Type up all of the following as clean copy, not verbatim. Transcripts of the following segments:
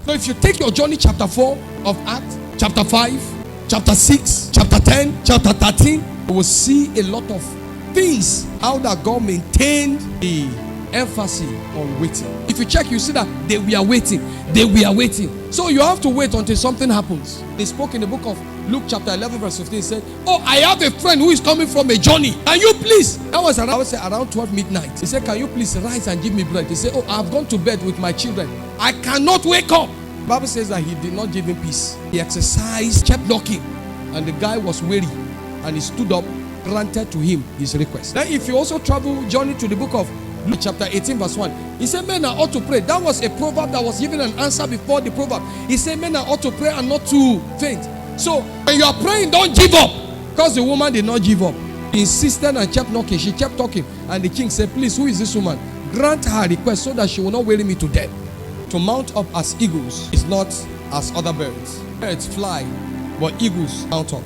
So if you take your journey, chapter 4 of Acts, chapter 5, chapter 6, chapter 10, chapter 13, you will see a lot of things, how that God maintained the emphasis on waiting. If you check, you see that they were waiting. They were waiting. So you have to wait until something happens. He spoke in the book of Luke chapter 11 verse 15. He said, oh, I have a friend who is coming from a journey. Can you please? That was around 12 midnight. He said, can you please rise and give me bread? He said, oh, I've gone to bed with my children. I cannot wake up. The Bible says that he did not give him peace. He exercised, kept knocking. And the guy was weary. And he stood up, granted to him his request. Then if you also travel journey to the book of Luke chapter 18 verse 1, he said men are ought to pray. That was a proverb that was given an answer before the proverb. He said men are ought to pray and not to faint. So when you are praying, don't give up. Because the woman did not give up. He insisted and kept knocking. She kept talking. And the king said, please, who is this woman? Grant her request so that she will not weary me to death. To mount up as eagles is not as other birds. Birds fly, but eagles mount up.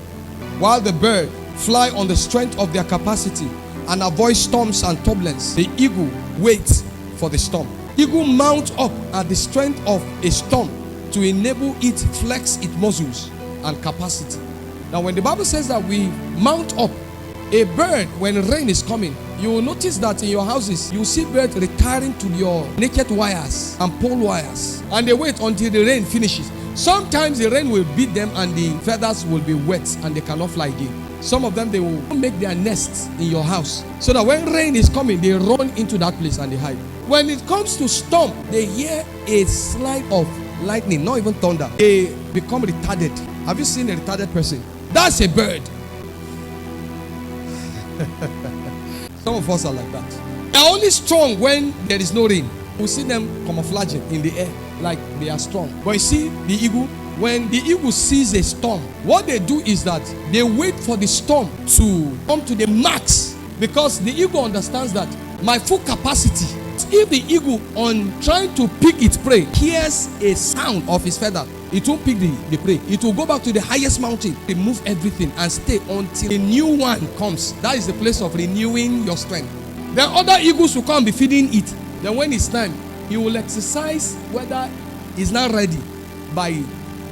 While the bird fly on the strength of their capacity and avoid storms and turbulence, the eagle waits for the storm. Eagle mount up at the strength of a storm to enable it flex its muscles and capacity. Now when the Bible says that we mount up, a bird, when rain is coming, you will notice that in your houses, you will see birds retiring to your naked wires and pole wires. And they wait until the rain finishes. Sometimes the rain will beat them and the feathers will be wet and they cannot fly again. Some of them, they will make their nests in your house. So that when rain is coming, they run into that place and they hide. When it comes to storm, they hear a slide of lightning, not even thunder. They become retarded. Have you seen a retarded person? That's a bird. Some of us are like that. They are only strong when there is no rain. We see them camouflaging in the air like they are strong. But you see the eagle, when the eagle sees a storm, what they do is that they wait for the storm to come to the max, because the eagle understands that my full capacity. If the eagle, on trying to pick its prey, hears a sound of his feather, it won't pick the prey. It will go back to the highest mountain, remove everything and stay until a new one comes. That is the place of renewing your strength. Then other eagles will come and be feeding it. Then when it's time, he will exercise whether he's not ready by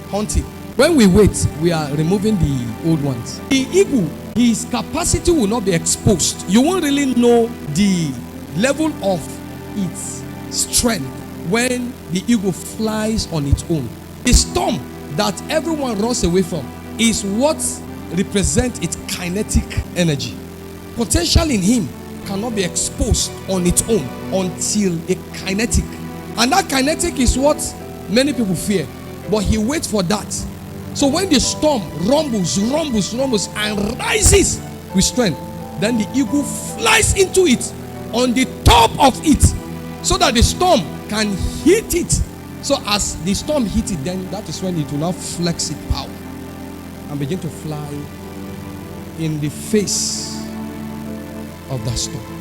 hunting. When we wait, we are removing the old ones. The eagle, his capacity will not be exposed. You won't really know the level of its strength when the eagle flies on its own. The storm that everyone runs away from is what represents its kinetic energy. Potential in him cannot be exposed on its own until a kinetic. And that kinetic is what many people fear. But he waits for that. So when the storm rumbles and rises with strength, then the eagle flies into it on the top of it so that the storm can hit it. So as the storm hits it, then that is when it will now flex its power and begin to fly in the face of that storm.